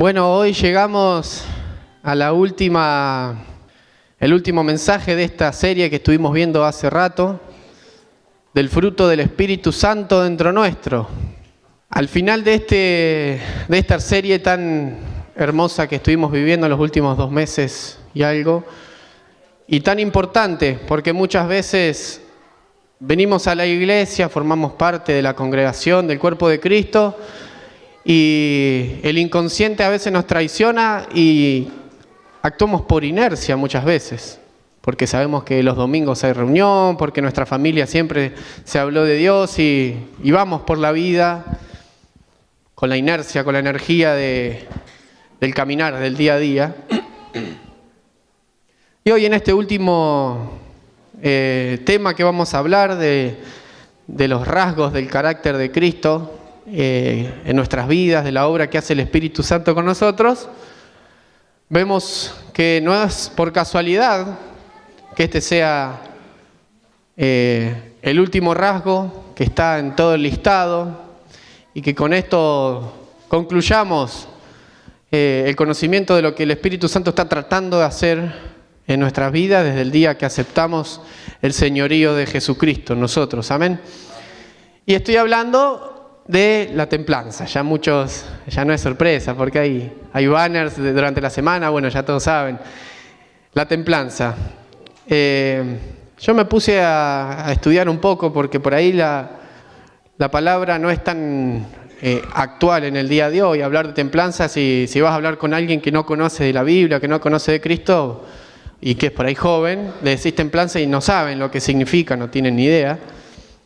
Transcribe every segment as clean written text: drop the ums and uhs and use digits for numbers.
Bueno, hoy llegamos a el último mensaje de esta serie que estuvimos viendo hace rato, del fruto del Espíritu Santo dentro nuestro. Al final de esta serie tan hermosa que estuvimos viviendo en los últimos 2 meses y algo, y tan importante, porque muchas veces venimos a la iglesia, formamos parte de la congregación, del cuerpo de Cristo, y el inconsciente a veces nos traiciona y actuamos por inercia muchas veces, porque sabemos que los domingos hay reunión, porque nuestra familia siempre se habló de Dios y vamos por la vida con la inercia, con la energía del caminar, del día a día. Y hoy en este último tema que vamos a hablar de los rasgos del carácter de Cristo en nuestras vidas, de la obra que hace el Espíritu Santo con nosotros, vemos que no es por casualidad que este sea el último rasgo que está en todo el listado y que con esto concluyamos el conocimiento de lo que el Espíritu Santo está tratando de hacer en nuestras vidas desde el día que aceptamos el señorío de Jesucristo en nosotros. Amén. Y estoy hablando de la templanza. Ya no es sorpresa porque hay banners durante la semana, bueno, ya todos saben. La templanza. Yo me puse a estudiar un poco porque por ahí la palabra no es tan actual en el día de hoy. Hablar de templanza, si vas a hablar con alguien que no conoce de la Biblia, que no conoce de Cristo y que es por ahí joven, le decís templanza y no saben lo que significa, no tienen ni idea.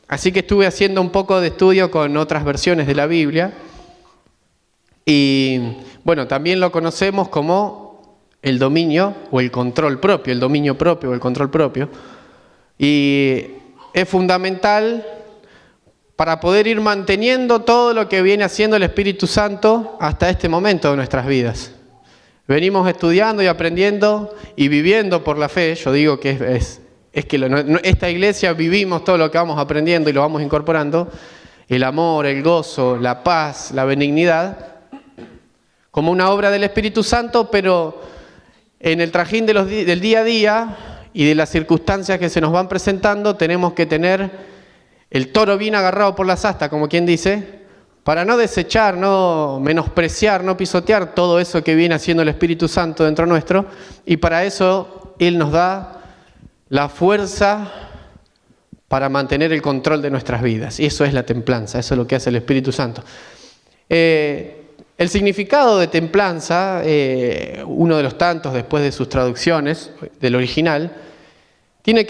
Así que estuve haciendo un poco de estudio con otras versiones de la Biblia y bueno, también lo conocemos como el dominio o el control propio, el dominio propio o el control propio, y es fundamental para poder ir manteniendo todo lo que viene haciendo el Espíritu Santo hasta este momento de nuestras vidas. Venimos estudiando y aprendiendo y viviendo por la fe. Yo digo que esta iglesia vivimos todo lo que vamos aprendiendo y lo vamos incorporando, el amor, el gozo, la paz, la benignidad, como una obra del Espíritu Santo, pero en el trajín del día a día y de las circunstancias que se nos van presentando, tenemos que tener el toro bien agarrado por las astas, como quien dice, para no desechar, no menospreciar, no pisotear todo eso que viene haciendo el Espíritu Santo dentro nuestro, y para eso Él nos da la fuerza para mantener el control de nuestras vidas. Y eso es la templanza, eso es lo que hace el Espíritu Santo. El significado de templanza, uno de los tantos después de sus traducciones del original, tiene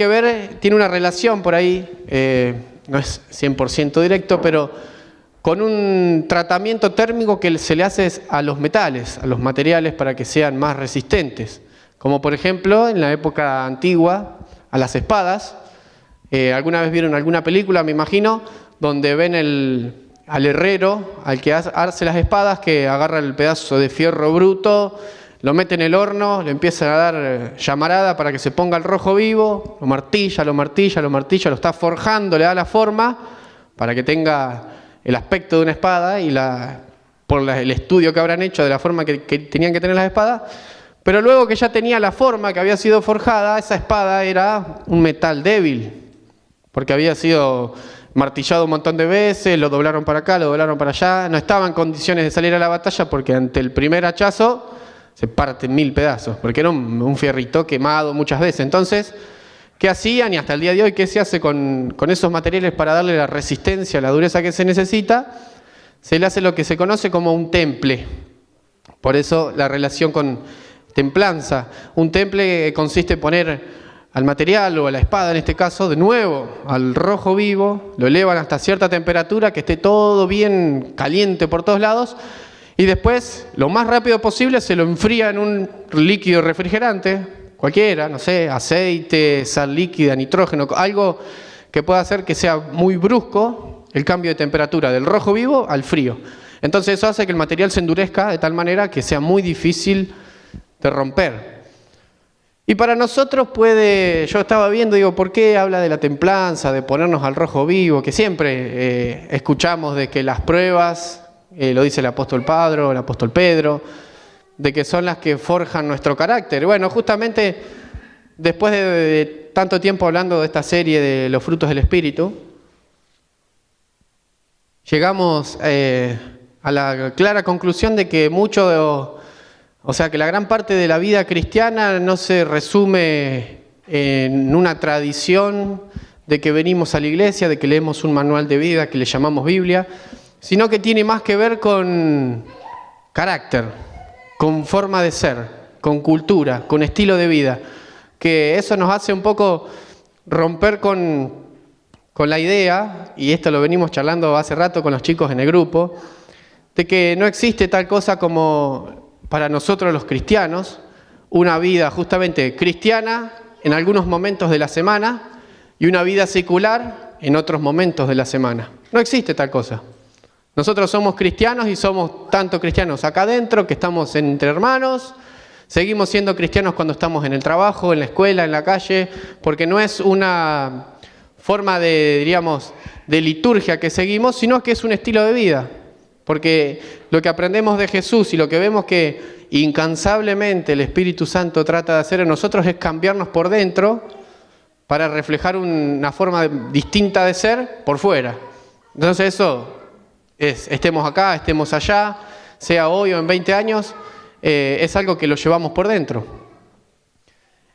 una relación por ahí, no es 100% directo, pero con un tratamiento térmico que se le hace a los metales, a los materiales para que sean más resistentes. Como por ejemplo en la época antigua, a las espadas. ¿Alguna vez vieron alguna película, me imagino, donde ven al herrero, al que hace las espadas, que agarra el pedazo de fierro bruto, lo mete en el horno, le empieza a dar llamarada para que se ponga el rojo vivo, lo martilla, lo está forjando, le da la forma para que tenga el aspecto de una espada y el estudio que habrán hecho de la forma que tenían que tener las espadas. Pero luego que ya tenía la forma que había sido forjada, esa espada era un metal débil, porque había sido martillado un montón de veces, lo doblaron para acá, lo doblaron para allá, no estaba en condiciones de salir a la batalla porque ante el primer hachazo se parte en 1000 pedazos, porque era un fierrito quemado muchas veces. Entonces, ¿qué hacían? Y hasta el día de hoy, ¿qué se hace con esos materiales para darle la resistencia, la dureza que se necesita? Se le hace lo que se conoce como un temple. Por eso la relación con templanza. Un temple consiste en poner al material o a la espada, en este caso, de nuevo al rojo vivo, lo elevan hasta cierta temperatura, que esté todo bien caliente por todos lados, y después, lo más rápido posible, se lo enfría en un líquido refrigerante, cualquiera, no sé, aceite, sal líquida, nitrógeno, algo que pueda hacer que sea muy brusco el cambio de temperatura del rojo vivo al frío. Entonces eso hace que el material se endurezca de tal manera que sea muy difícil de romper. Y para nosotros yo estaba viendo, digo, ¿por qué habla de la templanza, de ponernos al rojo vivo? Que siempre escuchamos de que las pruebas, lo dice el apóstol Pedro, de que son las que forjan nuestro carácter. Bueno, justamente después de tanto tiempo hablando de esta serie de los frutos del Espíritu, llegamos a la clara conclusión de que que la gran parte de la vida cristiana no se resume en una tradición de que venimos a la iglesia, de que leemos un manual de vida que le llamamos Biblia, sino que tiene más que ver con carácter, con forma de ser, con cultura, con estilo de vida, que eso nos hace un poco romper con la idea, y esto lo venimos charlando hace rato con los chicos en el grupo, de que no existe tal cosa como para nosotros los cristianos, una vida justamente cristiana en algunos momentos de la semana y una vida secular en otros momentos de la semana. No existe tal cosa. Nosotros somos cristianos y somos tanto cristianos acá adentro, que estamos entre hermanos, seguimos siendo cristianos cuando estamos en el trabajo, en la escuela, en la calle, porque no es una forma de liturgia que seguimos, sino que es un estilo de vida. Porque lo que aprendemos de Jesús y lo que vemos que incansablemente el Espíritu Santo trata de hacer en nosotros es cambiarnos por dentro para reflejar una forma distinta de ser por fuera. Entonces eso estemos acá, estemos allá, sea hoy o en 20 años, es algo que lo llevamos por dentro.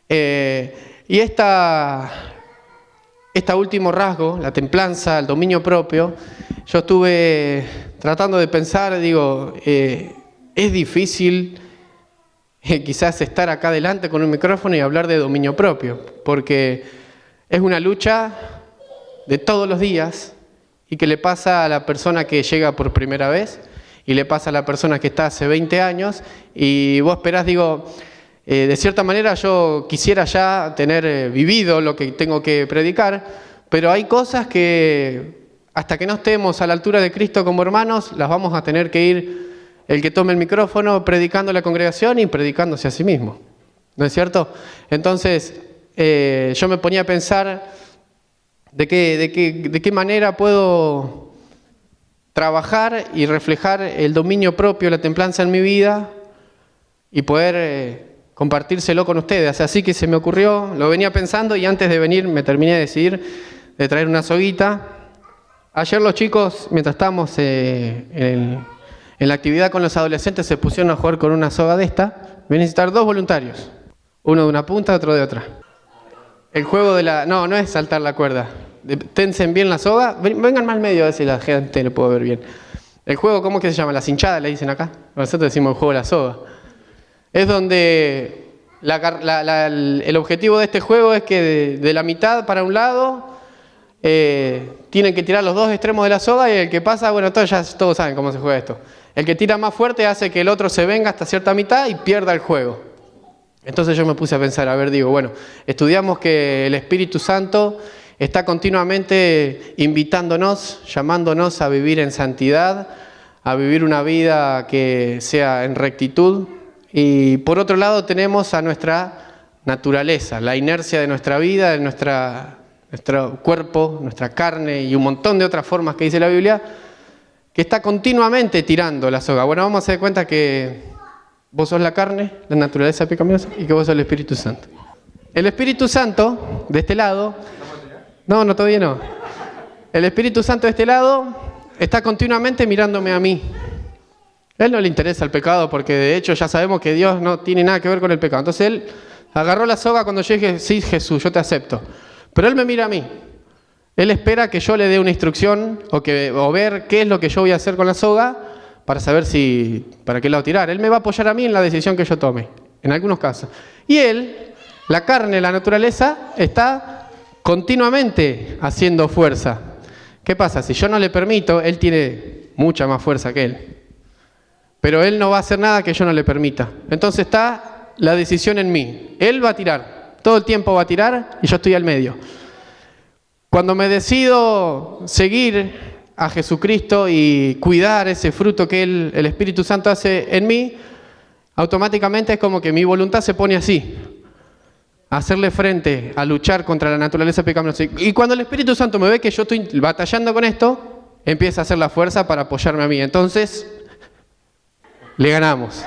Y este último rasgo, la templanza, el dominio propio, yo estuve tratando de pensar, es difícil quizás estar acá adelante con un micrófono y hablar de dominio propio, porque es una lucha de todos los días y que le pasa a la persona que llega por primera vez y le pasa a la persona que está hace 20 años y vos esperás, de cierta manera yo quisiera ya tener vivido lo que tengo que predicar, pero hay cosas que hasta que no estemos a la altura de Cristo como hermanos, las vamos a tener que ir el que tome el micrófono predicando a la congregación y predicándose a sí mismo. ¿No es cierto? Entonces, yo me ponía a pensar de qué manera puedo trabajar y reflejar el dominio propio, la templanza en mi vida y poder compartírselo con ustedes. Así que se me ocurrió, lo venía pensando y antes de venir me terminé de decidir de traer una soguita. Ayer los chicos, mientras estábamos en la actividad con los adolescentes, se pusieron a jugar con una soga de esta. Voy a necesitar 2 voluntarios, uno de una punta, otro de otra. El juego no es saltar la cuerda. Tensen bien la soga. Vengan más al medio a ver si la gente lo puede ver bien. El juego, ¿cómo que se llama? Las hinchadas le dicen acá. Nosotros decimos el juego de la soga. Es donde el objetivo de este juego es que de la mitad para un lado tienen que tirar los 2 extremos de la soga y el que pasa, todos saben cómo se juega esto. El que tira más fuerte hace que el otro se venga hasta cierta mitad y pierda el juego. Entonces yo me puse a pensar, estudiamos que el Espíritu Santo está continuamente invitándonos, llamándonos a vivir en santidad, a vivir una vida que sea en rectitud. Y por otro lado tenemos a nuestra naturaleza, la inercia de nuestra vida, de nuestro cuerpo, nuestra carne y un montón de otras formas que dice la Biblia, que está continuamente tirando la soga. Bueno, vamos a dar cuenta que vos sos la carne, la naturaleza pecaminosa, y que vos sos el Espíritu Santo. El Espíritu Santo, de este lado... No, todavía no. El Espíritu Santo de este lado está continuamente mirándome a mí. A él no le interesa el pecado porque de hecho ya sabemos que Dios no tiene nada que ver con el pecado. Entonces él agarró la soga cuando yo dije, sí, Jesús, yo te acepto. Pero él me mira a mí. Él espera que yo le dé una instrucción o ver qué es lo que yo voy a hacer con la soga para saber para qué lado tirar. Él me va a apoyar a mí en la decisión que yo tome, en algunos casos. Y él, la carne, la naturaleza, está continuamente haciendo fuerza. ¿Qué pasa? Si yo no le permito, él tiene mucha más fuerza que él. Pero él no va a hacer nada que yo no le permita. Entonces está la decisión en mí. Él va a tirar. Todo el tiempo va a tirar y yo estoy al medio. Cuando me decido seguir a Jesucristo y cuidar ese fruto que el Espíritu Santo hace en mí, automáticamente es como que mi voluntad se pone así. A hacerle frente, a luchar contra la naturaleza pecaminosa. Y cuando el Espíritu Santo me ve que yo estoy batallando con esto, empieza a hacer la fuerza para apoyarme a mí. Entonces, le ganamos.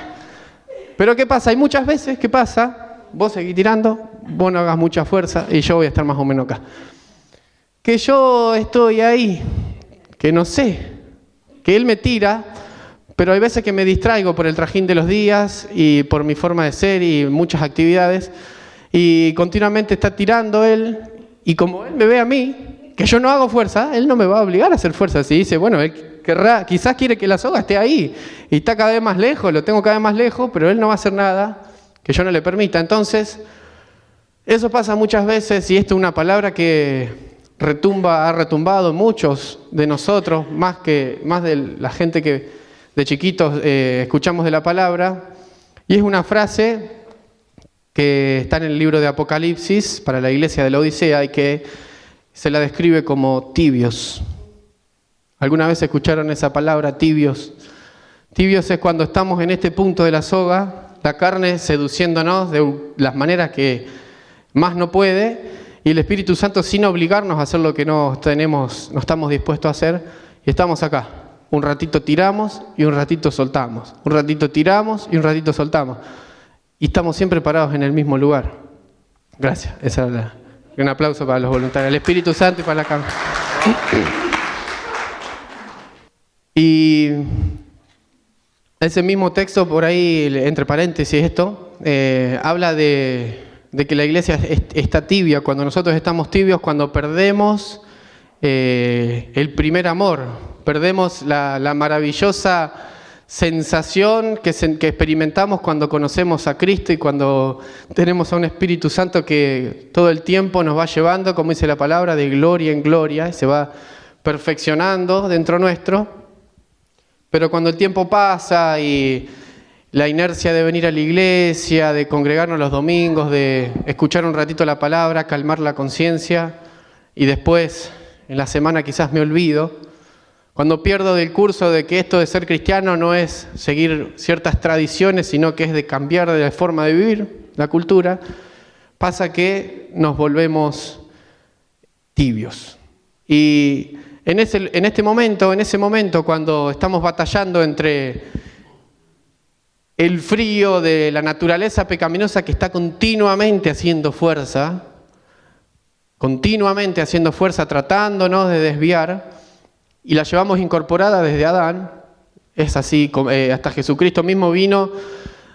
Pero ¿qué pasa? Hay muchas veces que pasa, vos seguís tirando, vos no hagas mucha fuerza y yo voy a estar más o menos acá. Que yo estoy ahí, que no sé, que él me tira, pero hay veces que me distraigo por el trajín de los días y por mi forma de ser y muchas actividades, y continuamente está tirando él, y como él me ve a mí, que yo no hago fuerza, él no me va a obligar a hacer fuerza. Si dice, bueno, él querrá, quizás quiere que la soga esté ahí, y está cada vez más lejos, lo tengo cada vez más lejos, pero él no va a hacer nada que yo no le permita. Entonces, eso pasa muchas veces, y esto es una palabra que ha retumbado en muchos de nosotros, más de la gente que de chiquitos escuchamos de la palabra, y es una frase que está en el libro de Apocalipsis para la iglesia de la Odisea y que se la describe como tibios. ¿Alguna vez escucharon esa palabra, tibios? Tibios es cuando estamos en este punto de la soga, la carne seduciéndonos de las maneras que más no puede, y el Espíritu Santo sin obligarnos a hacer lo que no estamos dispuestos a hacer, y estamos acá. Un ratito tiramos y un ratito soltamos. Un ratito tiramos y un ratito soltamos. Y estamos siempre parados en el mismo lugar. Gracias. Un aplauso para los voluntarios. El Espíritu Santo y para la cámara. Y ese mismo texto, por ahí, entre paréntesis esto, habla de que la iglesia está tibia. Cuando nosotros estamos tibios, cuando perdemos el primer amor, perdemos la maravillosa sensación que experimentamos cuando conocemos a Cristo y cuando tenemos a un Espíritu Santo que todo el tiempo nos va llevando, como dice la palabra, de gloria en gloria, y se va perfeccionando dentro nuestro. Pero cuando el tiempo pasa y la inercia de venir a la iglesia, de congregarnos los domingos, de escuchar un ratito la palabra, calmar la conciencia, y después en la semana quizás me olvido, cuando pierdo del curso de que esto de ser cristiano no es seguir ciertas tradiciones, sino que es de cambiar de la forma de vivir, la cultura, pasa que nos volvemos tibios. Y en ese momento, cuando estamos batallando entre el frío de la naturaleza pecaminosa que está continuamente haciendo fuerza, tratándonos de desviar, y la llevamos incorporada desde Adán, es así, hasta Jesucristo mismo vino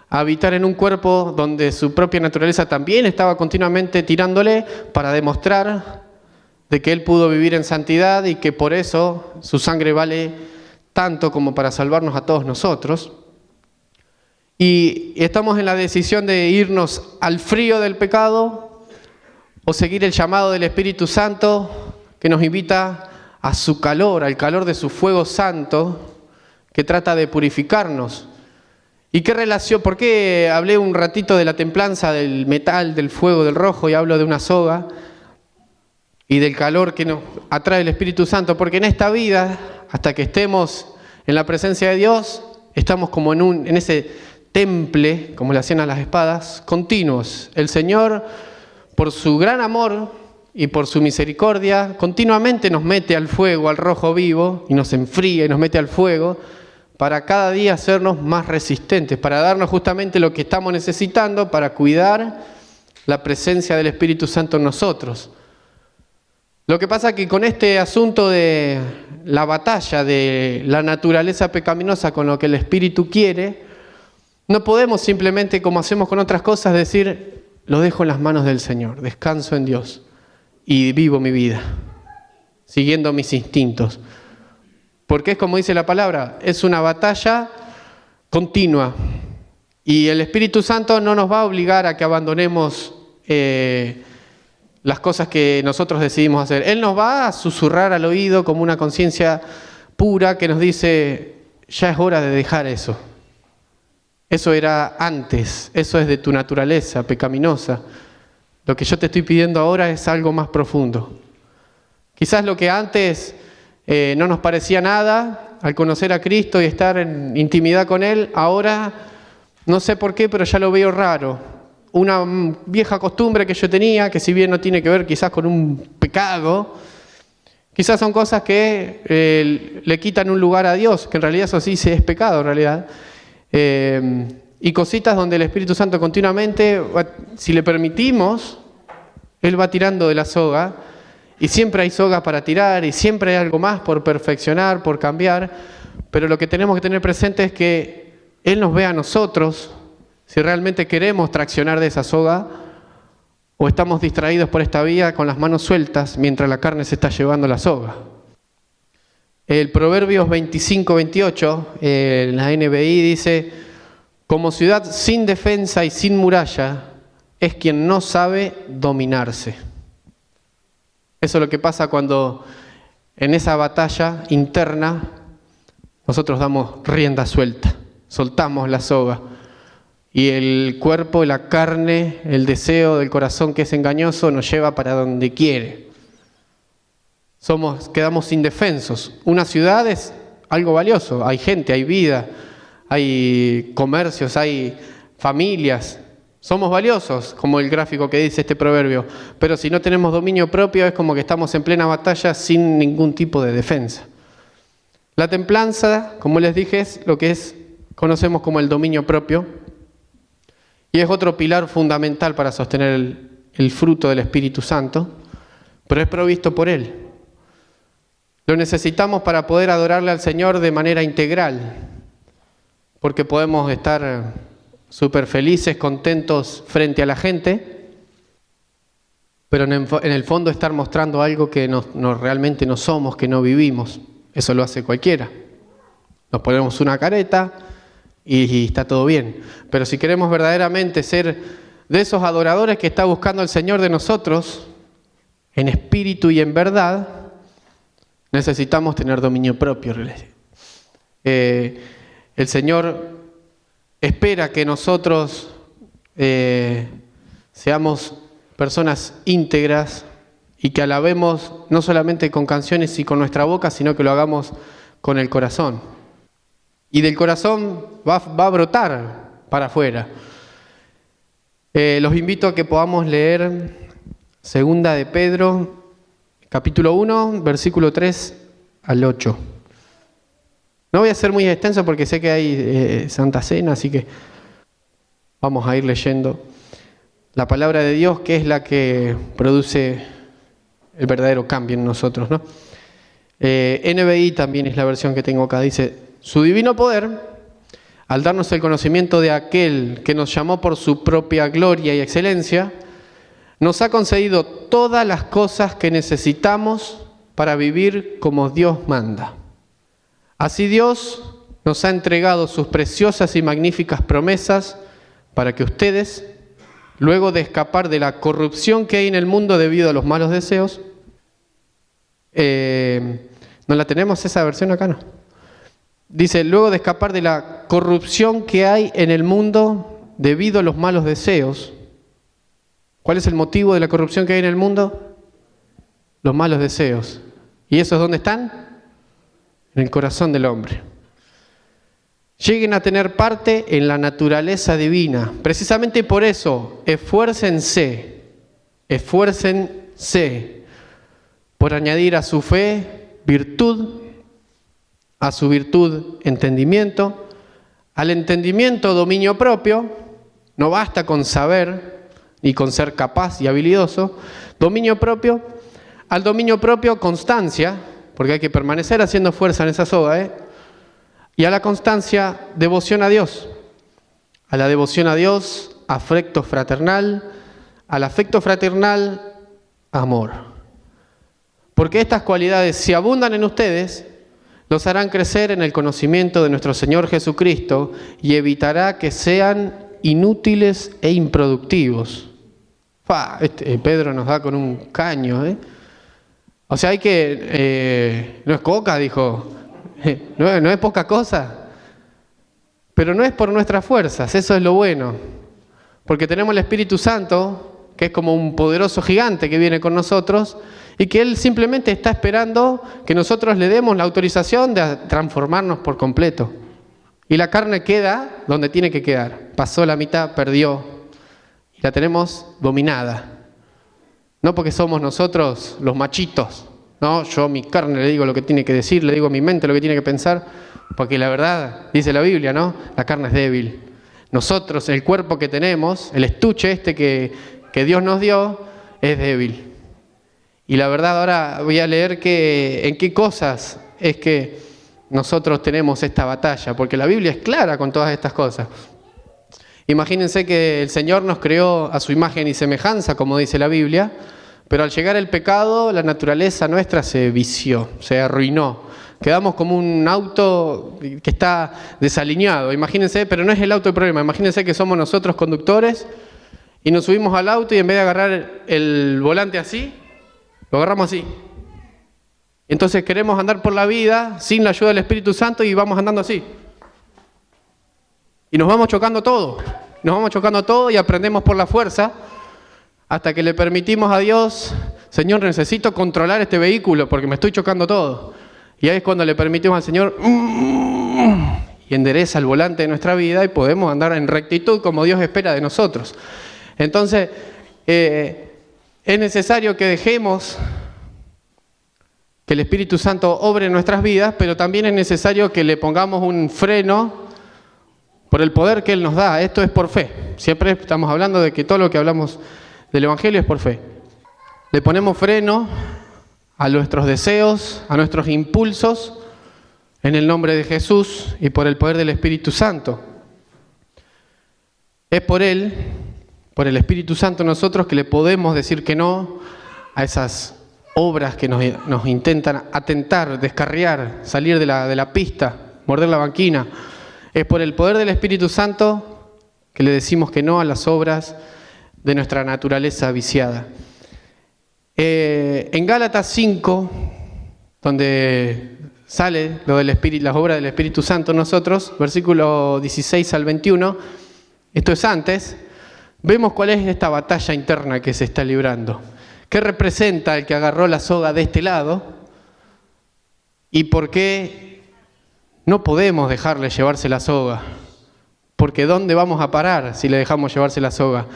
a habitar en un cuerpo donde su propia naturaleza también estaba continuamente tirándole para demostrar de que Él pudo vivir en santidad y que por eso su sangre vale tanto como para salvarnos a todos nosotros. Y estamos en la decisión de irnos al frío del pecado o seguir el llamado del Espíritu Santo que nos invita a su calor, al calor de su fuego santo que trata de purificarnos. ¿Y qué relación? ¿Por qué hablé un ratito de la templanza, del metal, del fuego, del rojo, y hablo de una soga y del calor que nos atrae el Espíritu Santo? Porque en esta vida, hasta que estemos en la presencia de Dios, estamos como en ese temple, como le hacían a las espadas, continuos. El Señor, por su gran amor y por su misericordia, continuamente nos mete al fuego, al rojo vivo, y nos enfría y nos mete al fuego, para cada día hacernos más resistentes, para darnos justamente lo que estamos necesitando para cuidar la presencia del Espíritu Santo en nosotros. Lo que pasa es que con este asunto de la batalla de la naturaleza pecaminosa con lo que el Espíritu quiere, no podemos simplemente, como hacemos con otras cosas, decir, lo dejo en las manos del Señor, descanso en Dios y vivo mi vida, siguiendo mis instintos. Porque es como dice la palabra, es una batalla continua. Y el Espíritu Santo no nos va a obligar a que abandonemos las cosas que nosotros decidimos hacer. Él nos va a susurrar al oído como una conciencia pura que nos dice, ya es hora de dejar eso. Eso era antes, eso es de tu naturaleza pecaminosa. Lo que yo te estoy pidiendo ahora es algo más profundo. Quizás lo que antes no nos parecía nada, al conocer a Cristo y estar en intimidad con Él, ahora no sé por qué, pero ya lo veo raro. Una vieja costumbre que yo tenía, que si bien no tiene que ver quizás con un pecado, quizás son cosas que le quitan un lugar a Dios, que en realidad eso sí es pecado en realidad. y cositas donde el Espíritu Santo continuamente, si le permitimos, Él va tirando de la soga, y siempre hay sogas para tirar, y siempre hay algo más por perfeccionar, por cambiar, pero lo que tenemos que tener presente es que Él nos ve a nosotros, si realmente queremos traccionar de esa soga, o estamos distraídos por esta vía con las manos sueltas, mientras la carne se está llevando la soga. El Proverbios 25-28, en la NBI dice: como ciudad sin defensa y sin muralla, es quien no sabe dominarse. Eso es lo que pasa cuando en esa batalla interna nosotros damos rienda suelta, soltamos la soga. Y el cuerpo, la carne, el deseo del corazón que es engañoso nos lleva para donde quiere. Quedamos indefensos. Una ciudad es algo valioso, hay gente, hay vida, hay comercios, hay familias. Somos valiosos, como el gráfico que dice este proverbio, pero si no tenemos dominio propio es como que estamos en plena batalla sin ningún tipo de defensa. La templanza, como les dije, es lo que conocemos como el dominio propio y es otro pilar fundamental para sostener el fruto del Espíritu Santo, pero es provisto por Él. Lo necesitamos para poder adorarle al Señor de manera integral, porque podemos estar súper felices, contentos frente a la gente, pero en el fondo estar mostrando algo que realmente no somos, que no vivimos. Eso lo hace cualquiera. Nos ponemos una careta y está todo bien. Pero si queremos verdaderamente ser de esos adoradores que está buscando el Señor de nosotros, en espíritu y en verdad, necesitamos tener dominio propio. El Señor espera que nosotros seamos personas íntegras y que alabemos no solamente con canciones y con nuestra boca, sino que lo hagamos con el corazón. Y del corazón va a brotar para afuera. Los invito a que podamos leer Segunda de Pedro, capítulo 1, versículo 3 al 8. No voy a ser muy extenso porque sé que hay Santa Cena, así que vamos a ir leyendo la palabra de Dios, que es la que produce el verdadero cambio en nosotros, ¿no? NBI también es la versión que tengo acá. Dice: su divino poder, al darnos el conocimiento de aquel que nos llamó por su propia gloria y excelencia, nos ha concedido todas las cosas que necesitamos para vivir como Dios manda. Así Dios nos ha entregado sus preciosas y magníficas promesas para que ustedes, luego de escapar de la corrupción que hay en el mundo debido a los malos deseos, ¿no la tenemos esa versión acá? No. Dice: luego de escapar de la corrupción que hay en el mundo debido a los malos deseos. ¿Cuál es el motivo de la corrupción que hay en el mundo? Los malos deseos. ¿Y esos dónde están? En el corazón del hombre. Lleguen a tener parte en la naturaleza divina. Precisamente por eso, esfuércense por añadir a su fe virtud, a su virtud entendimiento, al entendimiento dominio propio. No basta con saber ni con ser capaz y habilidoso. Dominio propio, al dominio propio constancia, porque hay que permanecer haciendo fuerza en esa soga, y a la constancia, devoción a Dios. A la devoción a Dios, afecto fraternal. Al afecto fraternal, amor. Porque estas cualidades, si abundan en ustedes, los harán crecer en el conocimiento de nuestro Señor Jesucristo y evitará que sean inútiles e improductivos. Pedro nos da con un caño, O sea, hay que... no es coca, dijo. No es poca cosa. Pero no es por nuestras fuerzas, eso es lo bueno. Porque tenemos el Espíritu Santo, que es como un poderoso gigante que viene con nosotros, y que Él simplemente está esperando que nosotros le demos la autorización de transformarnos por completo. Y la carne queda donde tiene que quedar. Pasó la mitad, perdió. Y la tenemos dominada. No porque somos nosotros los machitos. No, yo a mi carne le digo lo que tiene que decir, le digo a mi mente lo que tiene que pensar. Porque la verdad, dice la Biblia, ¿no? La carne es débil. nosotros, el cuerpo que tenemos, el estuche este que Dios nos dio, es débil. Y la verdad, ahora voy a leer en qué cosas es que nosotros tenemos esta batalla, porque la Biblia es clara con todas estas cosas. Imagínense que el Señor nos creó a su imagen y semejanza, como dice la Biblia, pero al llegar el pecado, la naturaleza nuestra se vició, se arruinó. Quedamos como un auto que está desalineado. Imagínense, pero no es el auto el problema. Imagínense que somos nosotros conductores y nos subimos al auto y en vez de agarrar el volante así, lo agarramos así. Entonces queremos andar por la vida sin la ayuda del Espíritu Santo y vamos andando así. Y nos vamos chocando todo. Nos vamos chocando todo y aprendemos por la fuerza hasta que le permitimos a Dios, Señor, necesito controlar este vehículo porque me estoy chocando todo. Y ahí es cuando le permitimos al Señor y endereza el volante de nuestra vida y podemos andar en rectitud como Dios espera de nosotros. Entonces, es necesario que dejemos que el Espíritu Santo obre en nuestras vidas, pero también es necesario que le pongamos un freno por el poder que Él nos da. Esto es por fe. Siempre estamos hablando de que todo lo que hablamos del Evangelio es por fe. Le ponemos freno a nuestros deseos, a nuestros impulsos, en el nombre de Jesús y por el poder del Espíritu Santo. Es por Él, por el Espíritu Santo, nosotros que le podemos decir que no a esas obras que nos intentan atentar, descarriar, salir de la pista, morder la banquina. Es por el poder del Espíritu Santo que le decimos que no a las obras de nuestra naturaleza viciada. En Gálatas 5, donde sale lo del Espíritu, las obras del Espíritu Santo, nosotros, versículo 16 al 21, esto es antes, vemos cuál es esta batalla interna que se está librando. ¿Qué representa el que agarró la soga de este lado? ¿Y por qué no podemos dejarle llevarse la soga? Porque ¿dónde vamos a parar si le dejamos llevarse la soga?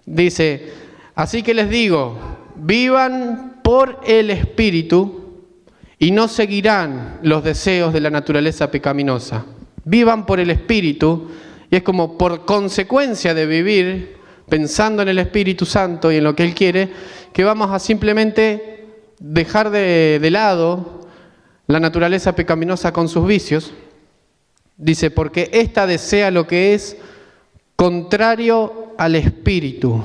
Dice, así que les digo, vivan por el Espíritu y no seguirán los deseos de la naturaleza pecaminosa. Vivan por el Espíritu y es como por consecuencia de vivir pensando en el Espíritu Santo y en lo que Él quiere, que vamos a simplemente dejar de lado la naturaleza pecaminosa con sus vicios. Dice, porque ésta desea lo que es contrario al Espíritu.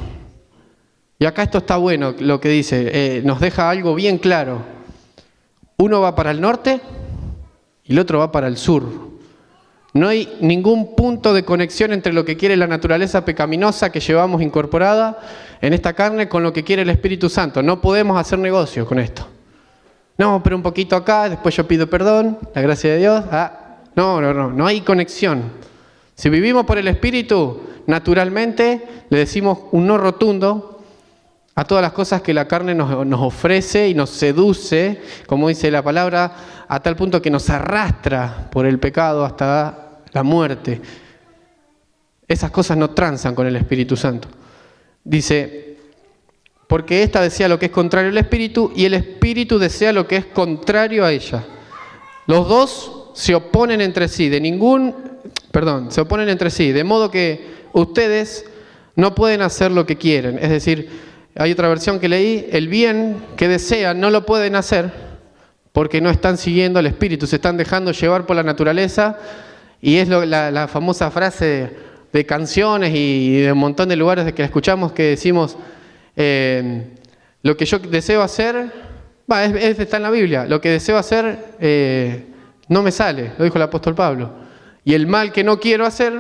Y acá esto está bueno, lo que dice, nos deja algo bien claro. Uno va para el norte y el otro va para el sur. No hay ningún punto de conexión entre lo que quiere la naturaleza pecaminosa que llevamos incorporada en esta carne con lo que quiere el Espíritu Santo. No podemos hacer negocio con esto. No, pero un poquito acá, después yo pido perdón, la gracia de Dios. No hay conexión. Si vivimos por el Espíritu, naturalmente le decimos un no rotundo a todas las cosas que la carne nos ofrece y nos seduce, como dice la palabra, a tal punto que nos arrastra por el pecado hasta la muerte. Esas cosas no transan con el Espíritu Santo. Dice, porque ésta desea lo que es contrario al Espíritu y el Espíritu desea lo que es contrario a ella. Los dos se oponen entre sí, se oponen entre sí, de modo que ustedes no pueden hacer lo que quieren. Es decir, hay otra versión que leí, el bien que desean no lo pueden hacer porque no están siguiendo al Espíritu, se están dejando llevar por la naturaleza. Y es la famosa frase de canciones y de un montón de lugares que escuchamos que decimos, lo que yo deseo hacer, está en la Biblia, lo que deseo hacer no me sale, lo dijo el apóstol Pablo. Y el mal que no quiero hacer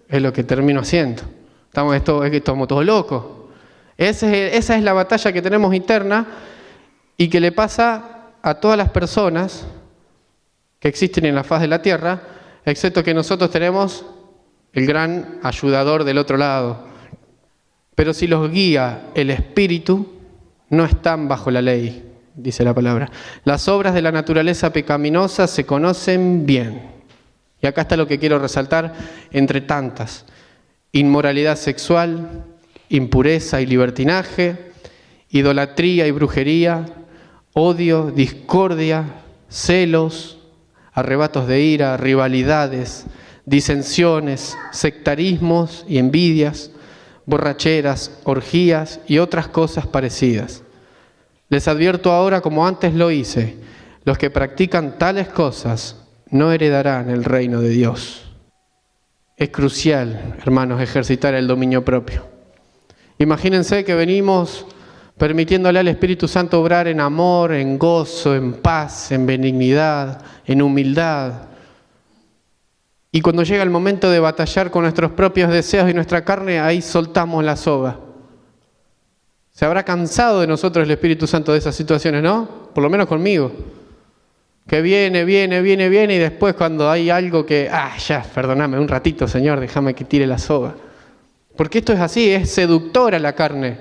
es lo que termino haciendo. Estamos todos locos. Esa es la batalla que tenemos interna y que le pasa a todas las personas que existen en la faz de la tierra, excepto que nosotros tenemos el gran ayudador del otro lado. Pero si los guía el Espíritu, no están bajo la ley, dice la palabra. Las obras de la naturaleza pecaminosa se conocen bien. Y acá está lo que quiero resaltar entre tantas. Inmoralidad sexual, impureza y libertinaje, idolatría y brujería, odio, discordia, celos, arrebatos de ira, rivalidades, disensiones, sectarismos y envidias, borracheras, orgías y otras cosas parecidas. Les advierto ahora, como antes lo hice, los que practican tales cosas no heredarán el reino de Dios. Es crucial, hermanos, ejercitar el dominio propio. Imagínense que venimos permitiéndole al Espíritu Santo obrar en amor, en gozo, en paz, en benignidad, en humildad. Y cuando llega el momento de batallar con nuestros propios deseos y nuestra carne, ahí soltamos la soga. Se habrá cansado de nosotros el Espíritu Santo de esas situaciones, ¿no? Por lo menos conmigo. Que viene y después cuando hay algo que, ya, perdóname un ratito, Señor, déjame que tire la soga. Porque esto es así, es seductora la carne.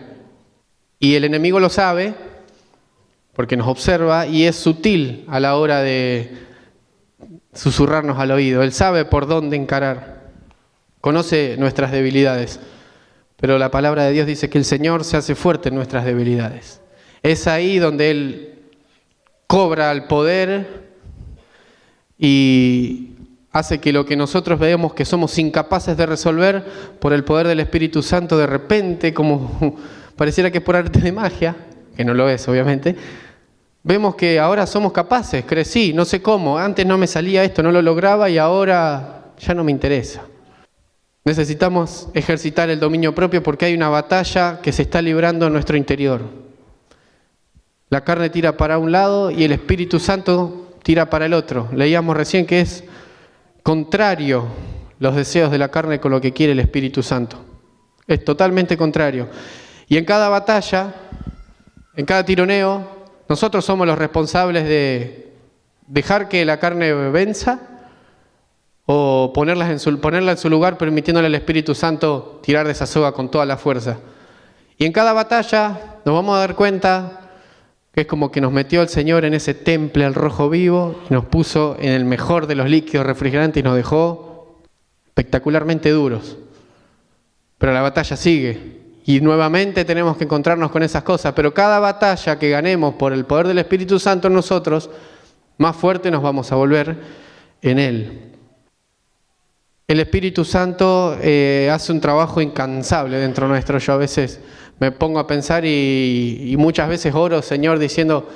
Y el enemigo lo sabe, porque nos observa, y es sutil a la hora de susurrarnos al oído. Él sabe por dónde encarar. Conoce nuestras debilidades. Pero la palabra de Dios dice que el Señor se hace fuerte en nuestras debilidades. Es ahí donde Él cobra el poder y hace que lo que nosotros veamos que somos incapaces de resolver, por el poder del Espíritu Santo, de repente, como pareciera que es por arte de magia, que no lo es obviamente, vemos que ahora somos capaces, crecí, no sé cómo, antes no me salía esto, no lo lograba y ahora ya no me interesa. Necesitamos ejercitar el dominio propio porque hay una batalla que se está librando en nuestro interior. La carne tira para un lado y el Espíritu Santo tira para el otro. Leíamos recién que es contrario los deseos de la carne con lo que quiere el Espíritu Santo. Es totalmente contrario. Y en cada batalla, en cada tironeo, nosotros somos los responsables de dejar que la carne venza o ponerla en su lugar, permitiéndole al Espíritu Santo tirar de esa soga con toda la fuerza. Y en cada batalla nos vamos a dar cuenta que es como que nos metió el Señor en ese temple al rojo vivo, y nos puso en el mejor de los líquidos refrigerantes y nos dejó espectacularmente duros. Pero la batalla sigue y nuevamente tenemos que encontrarnos con esas cosas. Pero cada batalla que ganemos por el poder del Espíritu Santo en nosotros, más fuerte nos vamos a volver en Él. El Espíritu Santo hace un trabajo incansable dentro nuestro. Yo a veces me pongo a pensar y muchas veces oro, Señor, diciendo,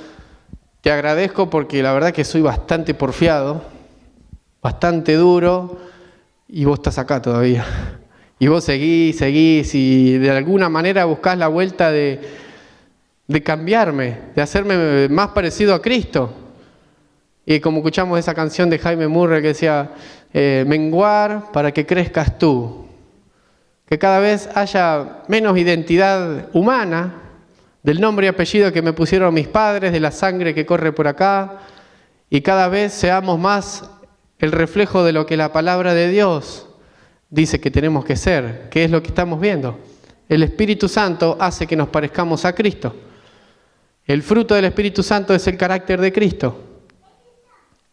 te agradezco porque la verdad que soy bastante porfiado, bastante duro, y vos estás acá todavía. Y vos seguís, y de alguna manera buscás la vuelta de cambiarme, de hacerme más parecido a Cristo. Y como escuchamos esa canción de Jaime Murray que decía, menguar para que crezcas tú. Que cada vez haya menos identidad humana, del nombre y apellido que me pusieron mis padres, de la sangre que corre por acá, y cada vez seamos más el reflejo de lo que la palabra de Dios dice que tenemos que ser, que es lo que estamos viendo. El Espíritu Santo hace que nos parezcamos a Cristo. El fruto del Espíritu Santo es el carácter de Cristo.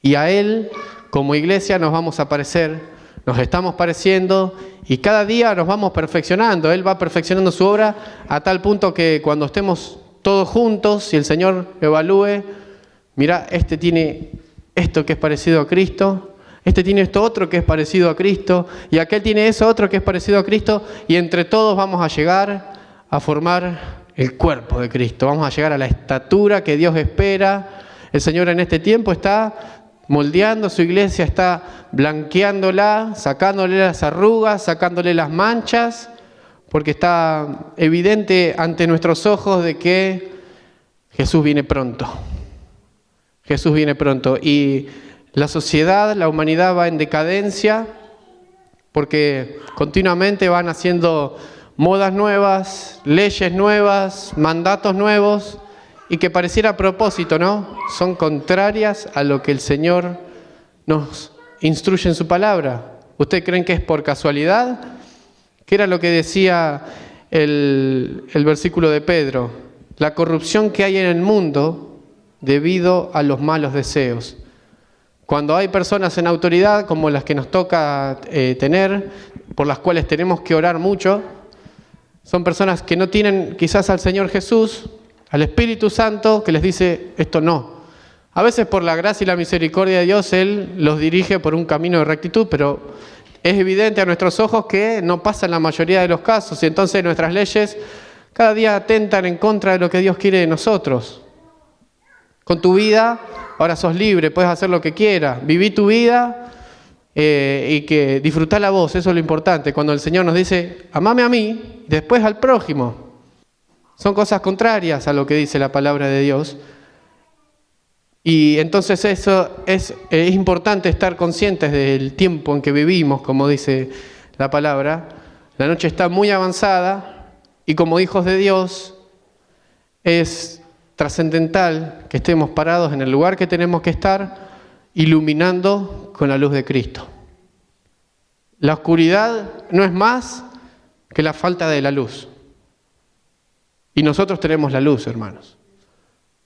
Y a Él, como iglesia, nos vamos a parecer, nos estamos pareciendo y cada día nos vamos perfeccionando. Él va perfeccionando su obra a tal punto que cuando estemos todos juntos y el Señor evalúe, mira, este tiene esto que es parecido a Cristo, este tiene esto otro que es parecido a Cristo, y aquel tiene eso otro que es parecido a Cristo, y entre todos vamos a llegar a formar el cuerpo de Cristo. Vamos a llegar a la estatura que Dios espera. El Señor en este tiempo está moldeando su iglesia, está blanqueándola, sacándole las arrugas, sacándole las manchas, porque está evidente ante nuestros ojos de que Jesús viene pronto. Jesús viene pronto. Y la sociedad, la humanidad va en decadencia, porque continuamente van haciendo modas nuevas, leyes nuevas, mandatos nuevos, y que pareciera a propósito, ¿no? Son contrarias a lo que el Señor nos instruye en su palabra. ¿Ustedes creen que es por casualidad? ¿Qué era lo que decía el versículo de Pedro? La corrupción que hay en el mundo debido a los malos deseos. Cuando hay personas en autoridad, como las que nos toca tener, por las cuales tenemos que orar mucho, son personas que no tienen quizás al Señor Jesús, al Espíritu Santo, que les dice esto no. A veces por la gracia y la misericordia de Dios, Él los dirige por un camino de rectitud, pero Es evidente a nuestros ojos que no pasa en la mayoría de los casos y entonces nuestras leyes cada día atentan en contra de lo que Dios quiere de nosotros. Con tu vida, ahora sos libre, puedes hacer lo que quieras, viví tu vida y que disfrutá vos, eso es lo importante. Cuando el Señor nos dice, amame a mí, después al prójimo. Son cosas contrarias a lo que dice la palabra de Dios. Y entonces eso es importante estar conscientes del tiempo en que vivimos, como dice la palabra. La noche está muy avanzada y como hijos de Dios es trascendental que estemos parados en el lugar que tenemos que estar, iluminando con la luz de Cristo. La oscuridad no es más que la falta de la luz. Y nosotros tenemos la luz, hermanos.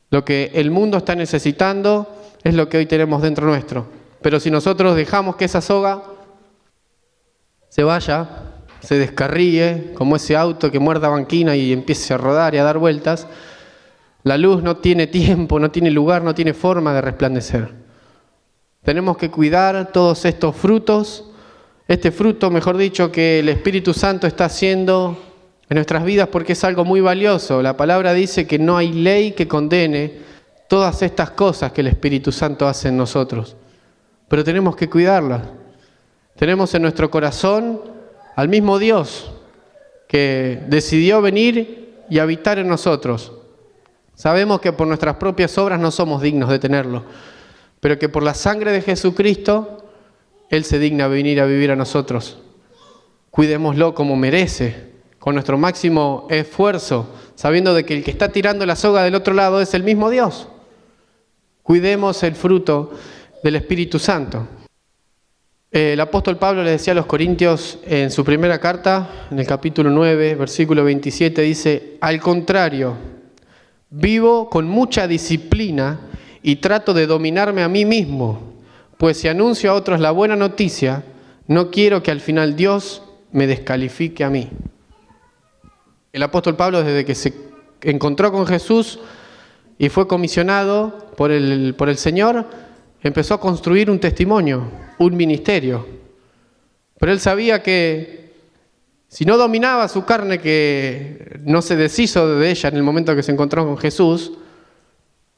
Lo que el mundo está necesitando es lo que hoy tenemos dentro nuestro. Pero si nosotros dejamos que esa soga se vaya, se descarríe, como ese auto que muerda banquina y empiece a rodar y a dar vueltas, la luz no tiene tiempo, no tiene lugar, no tiene forma de resplandecer. Tenemos que cuidar todos estos frutos, este fruto, mejor dicho, que el Espíritu Santo está haciendo en nuestras vidas porque es algo muy valioso. La palabra dice que no hay ley que condene todas estas cosas que el Espíritu Santo hace en nosotros. Pero tenemos que cuidarlas. Tenemos en nuestro corazón al mismo Dios que decidió venir y habitar en nosotros. Sabemos que por nuestras propias obras no somos dignos de tenerlo, pero que por la sangre de Jesucristo, Él se digna a venir a vivir a nosotros. Cuidémoslo como merece, con nuestro máximo esfuerzo, sabiendo de que el que está tirando la soga del otro lado es el mismo Dios. Cuidemos el fruto del Espíritu Santo. El apóstol Pablo le decía a los Corintios en su primera carta, en el capítulo 9, versículo 27, dice, al contrario, vivo con mucha disciplina y trato de dominarme a mí mismo, pues si anuncio a otros la buena noticia, no quiero que al final Dios me descalifique a mí. El apóstol Pablo, desde que se encontró con Jesús y fue comisionado por el Señor, empezó a construir un testimonio, un ministerio. Pero él sabía que si no dominaba su carne, que no se deshizo de ella en el momento que se encontró con Jesús,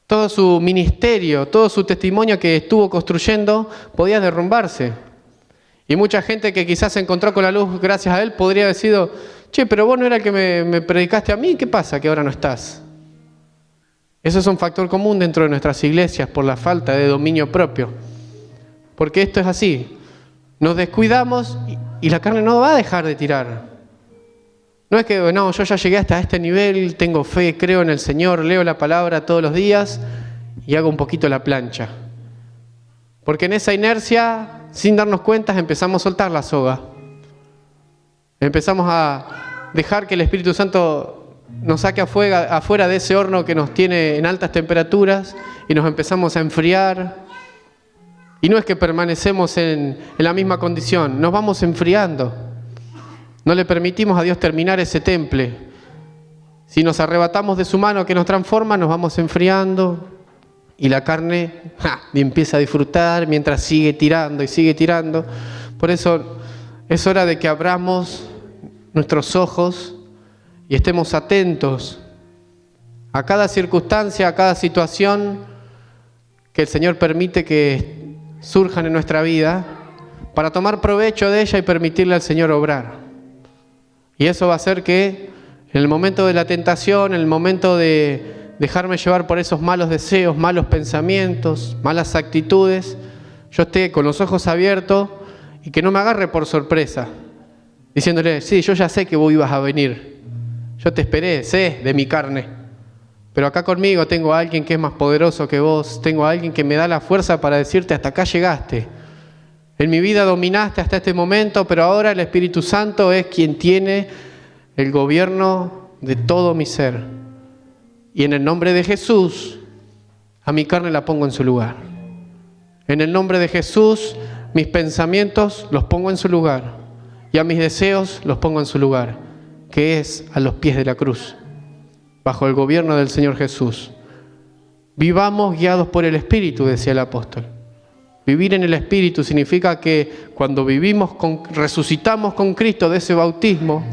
todo su ministerio, todo su testimonio que estuvo construyendo podía derrumbarse. Y mucha gente que quizás se encontró con la luz gracias a él podría haber sido, che, pero vos no era el que me predicaste a mí, ¿qué pasa que ahora no estás? Eso es un factor común dentro de nuestras iglesias por la falta de dominio propio. Porque esto es así, nos descuidamos y la carne no va a dejar de tirar. No es que, no, yo ya llegué hasta este nivel, tengo fe, creo en el Señor, leo la palabra todos los días y hago un poquito la plancha. Porque en esa inercia, sin darnos cuenta, empezamos a soltar la soga. Empezamos a dejar que el Espíritu Santo nos saque afuera de ese horno que nos tiene en altas temperaturas y nos empezamos a enfriar. Y no es que permanecemos en la misma condición, nos vamos enfriando. No le permitimos a Dios terminar ese temple. Si nos arrebatamos de su mano que nos transforma, nos vamos enfriando y la carne empieza a disfrutar mientras sigue tirando y sigue tirando. Por eso es hora de que abramos nuestros ojos y estemos atentos a cada circunstancia, a cada situación que el Señor permite que surjan en nuestra vida para tomar provecho de ella y permitirle al Señor obrar. Y eso va a hacer que en el momento de la tentación, en el momento de dejarme llevar por esos malos deseos, malos pensamientos, malas actitudes, yo esté con los ojos abiertos y que no me agarre por sorpresa, diciéndole, sí, yo ya sé que vos ibas a venir, yo te esperé, sé de mi carne, pero acá conmigo tengo a alguien que es más poderoso que vos, tengo a alguien que me da la fuerza para decirte, hasta acá llegaste. En mi vida dominaste hasta este momento, pero ahora el Espíritu Santo es quien tiene el gobierno de todo mi ser. Y en el nombre de Jesús, a mi carne la pongo en su lugar. En el nombre de Jesús, mis pensamientos los pongo en su lugar. Y a mis deseos los pongo en su lugar, que es a los pies de la cruz, bajo el gobierno del Señor Jesús. Vivamos guiados por el Espíritu, decía el apóstol. Vivir en el Espíritu significa que cuando resucitamos con Cristo de ese bautismo,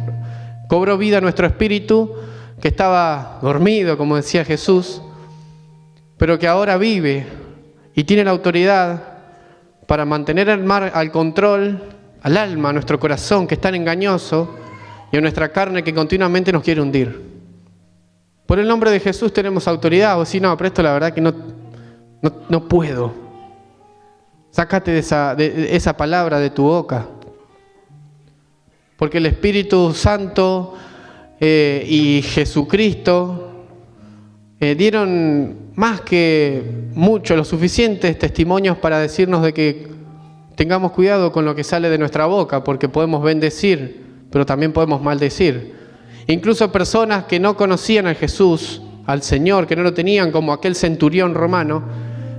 cobró vida nuestro espíritu que estaba dormido, como decía Jesús, pero que ahora vive y tiene la autoridad para mantener al control al alma, a nuestro corazón que es tan engañoso y a nuestra carne que continuamente nos quiere hundir. Por el nombre de Jesús tenemos autoridad. O si no, pero esto la verdad que no puedo. Sácate de esa palabra de tu boca. Porque el Espíritu Santo y Jesucristo dieron más que mucho, los suficientes testimonios para decirnos de que tengamos cuidado con lo que sale de nuestra boca, porque podemos bendecir, pero también podemos maldecir. Incluso personas que no conocían a Jesús, al Señor, que no lo tenían, como aquel centurión romano,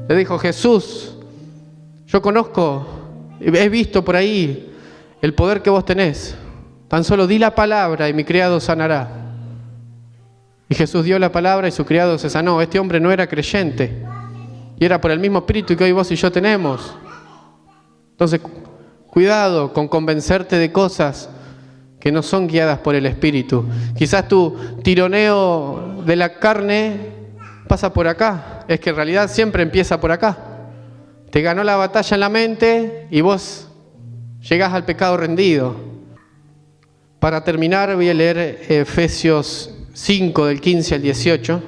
le dijo: Jesús, yo conozco, he visto por ahí el poder que vos tenés. Tan solo di la palabra y mi criado sanará. Y Jesús dio la palabra y su criado se sanó. Este hombre no era creyente y era por el mismo espíritu que hoy vos y yo tenemos. Entonces, cuidado con convencerte de cosas que no son guiadas por el Espíritu. Quizás tu tironeo de la carne pasa por acá. Es que en realidad siempre empieza por acá. Te ganó la batalla en la mente y vos llegás al pecado rendido. Para terminar voy a leer Efesios 5 del 15 al 18,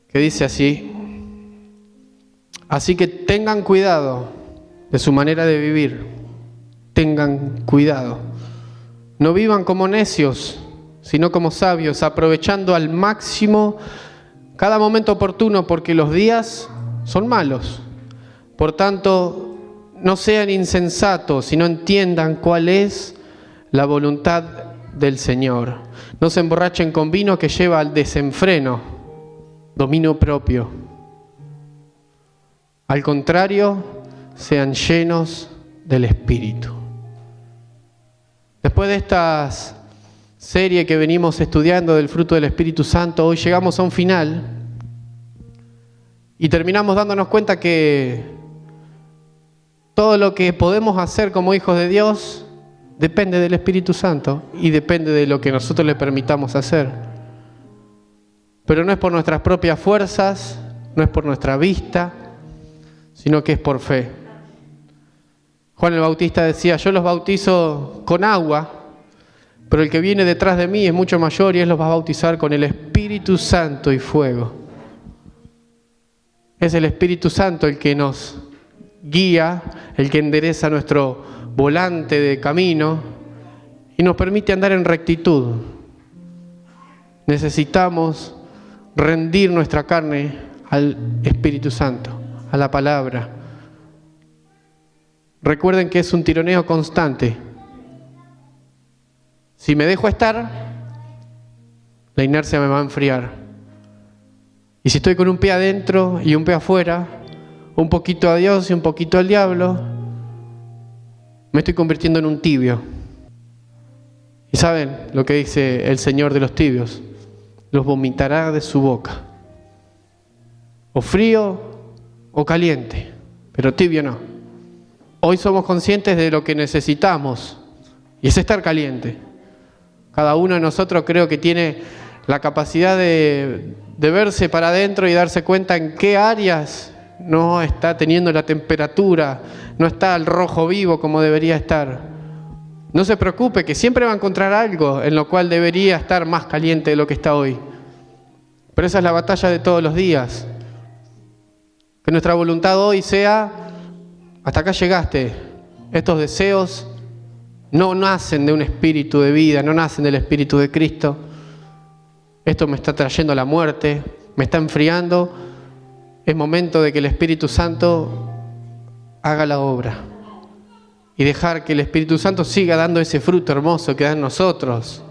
que dice así: así que tengan cuidado de su manera de vivir, tengan cuidado. No vivan como necios, sino como sabios, aprovechando al máximo cada momento oportuno, porque los días son malos. Por tanto, no sean insensatos, sino entiendan cuál es la voluntad del Señor. No se emborrachen con vino que lleva al desenfreno, dominio propio. Al contrario, sean llenos del Espíritu. Después de esta serie que venimos estudiando del fruto del Espíritu Santo, hoy llegamos a un final y terminamos dándonos cuenta que todo lo que podemos hacer como hijos de Dios depende del Espíritu Santo y depende de lo que nosotros le permitamos hacer. Pero no es por nuestras propias fuerzas, no es por nuestra vista, sino que es por fe. Juan el Bautista decía: yo los bautizo con agua, pero el que viene detrás de mí es mucho mayor y él los va a bautizar con el Espíritu Santo y fuego. Es el Espíritu Santo el que nos guía, el que endereza nuestro volante de camino y nos permite andar en rectitud. Necesitamos rendir nuestra carne al Espíritu Santo, a la palabra. Recuerden que es un tironeo constante. Si me dejo estar, la inercia me va a enfriar. Y si estoy con un pie adentro y un pie afuera, un poquito a Dios y un poquito al diablo, me estoy convirtiendo en un tibio. ¿Y saben lo que dice el Señor de los tibios? Los vomitará de su boca. O frío o caliente, pero tibio no. Hoy somos conscientes de lo que necesitamos y es estar caliente. Cada uno de nosotros creo que tiene la capacidad de verse para adentro y darse cuenta en qué áreas no está teniendo la temperatura, no está al rojo vivo como debería estar. No se preocupe, que siempre va a encontrar algo en lo cual debería estar más caliente de lo que está hoy. Pero esa es la batalla de todos los días. Que nuestra voluntad hoy sea: hasta acá llegaste. Estos deseos no nacen de un espíritu de vida, no nacen del Espíritu de Cristo. Esto me está trayendo la muerte, me está enfriando. Es momento de que el Espíritu Santo haga la obra y dejar que el Espíritu Santo siga dando ese fruto hermoso que da en nosotros.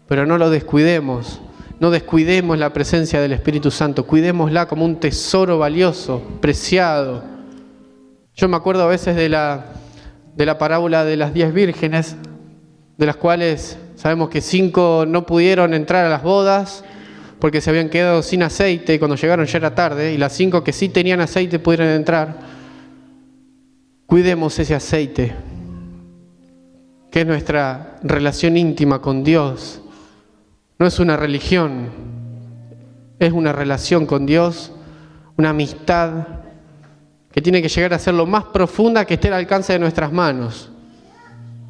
Pero no lo descuidemos, no descuidemos la presencia del Espíritu Santo, cuidémosla como un tesoro valioso, preciado. Yo me acuerdo a veces de la parábola de las 10 vírgenes, de las cuales sabemos que 5 no pudieron entrar a las bodas porque se habían quedado sin aceite y cuando llegaron ya era tarde, y las 5 que sí tenían aceite pudieron entrar. Cuidemos ese aceite, que es nuestra relación íntima con Dios. No es una religión, es una relación con Dios, una amistad que tiene que llegar a ser lo más profunda que esté al alcance de nuestras manos.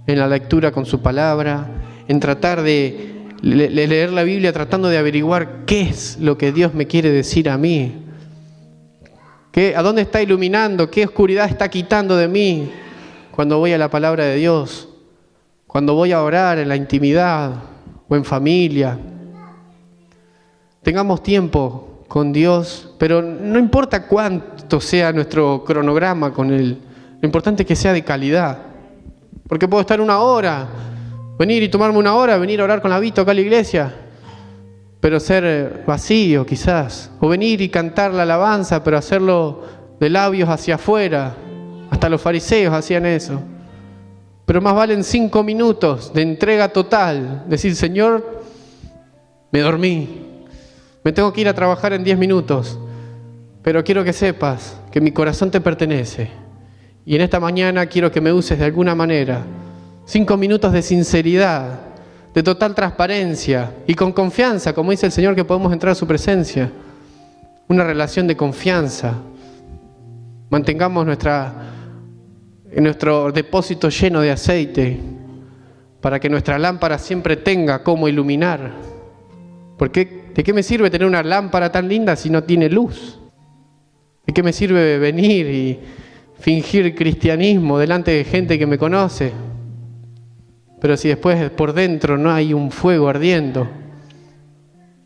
En la lectura con su palabra, en tratar de leer la Biblia tratando de averiguar qué es lo que Dios me quiere decir a mí. ¿A dónde está iluminando? ¿Qué oscuridad está quitando de mí cuando voy a la palabra de Dios? Cuando voy a orar en la intimidad o en familia. Tengamos tiempo con Dios, pero no importa cuánto sea nuestro cronograma con Él. Lo importante es que sea de calidad. Porque puedo estar 1 hora, venir y tomarme 1 hora, venir a orar con la Vito acá a la iglesia, pero ser vacío quizás. O venir y cantar la alabanza, pero hacerlo de labios hacia afuera. Hasta los fariseos hacían eso. Pero más valen 5 minutos de entrega total. Decir, Señor, me dormí. Me tengo que ir a trabajar en 10 minutos. Pero quiero que sepas que mi corazón te pertenece. Y en esta mañana quiero que me uses de alguna manera. 5 minutos de sinceridad, de total transparencia y con confianza, como dice el Señor, que podemos entrar a su presencia. Una relación de confianza. Mantengamos nuestro depósito lleno de aceite para que nuestra lámpara siempre tenga cómo iluminar. Porque ¿de qué me sirve tener una lámpara tan linda si no tiene luz? ¿De qué me sirve venir y fingir cristianismo delante de gente que me conoce? Pero si después por dentro no hay un fuego ardiendo.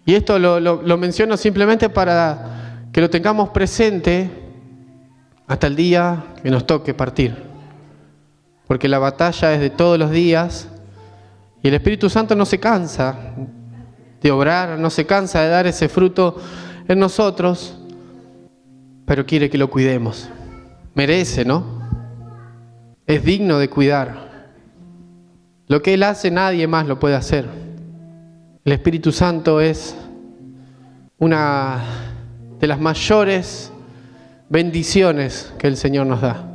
Y esto lo menciono simplemente para que lo tengamos presente hasta el día que nos toque partir. Porque la batalla es de todos los días y el Espíritu Santo no se cansa de obrar, no se cansa de dar ese fruto en nosotros, pero quiere que lo cuidemos. Merece, ¿no? Es digno de cuidar. Lo que Él hace, nadie más lo puede hacer. El Espíritu Santo es una de las mayores bendiciones que el Señor nos da.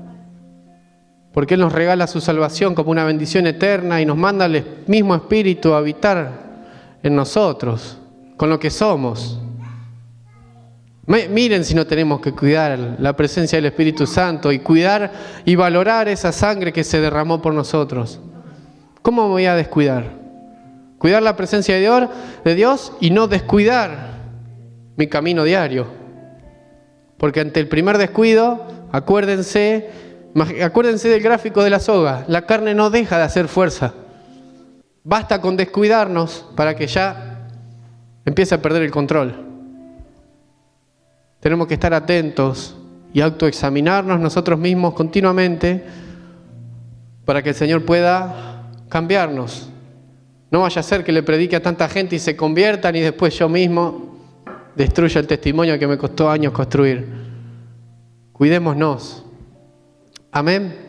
Porque Él nos regala su salvación como una bendición eterna y nos manda el mismo Espíritu a habitar en nosotros, con lo que somos. Miren si no tenemos que cuidar la presencia del Espíritu Santo y cuidar y valorar esa sangre que se derramó por nosotros. ¿Cómo me voy a descuidar? Cuidar la presencia de Dios y no descuidar mi camino diario. Porque ante el primer descuido, acuérdense del gráfico de la soga. La carne no deja de hacer fuerza. Basta con descuidarnos para que ya empiece a perder el control. Tenemos que estar atentos y autoexaminarnos nosotros mismos continuamente para que el Señor pueda cambiarnos. No vaya a ser que le predique a tanta gente y se conviertan y después yo mismo destruya el testimonio que me costó años construir. Cuidémonos. Amén.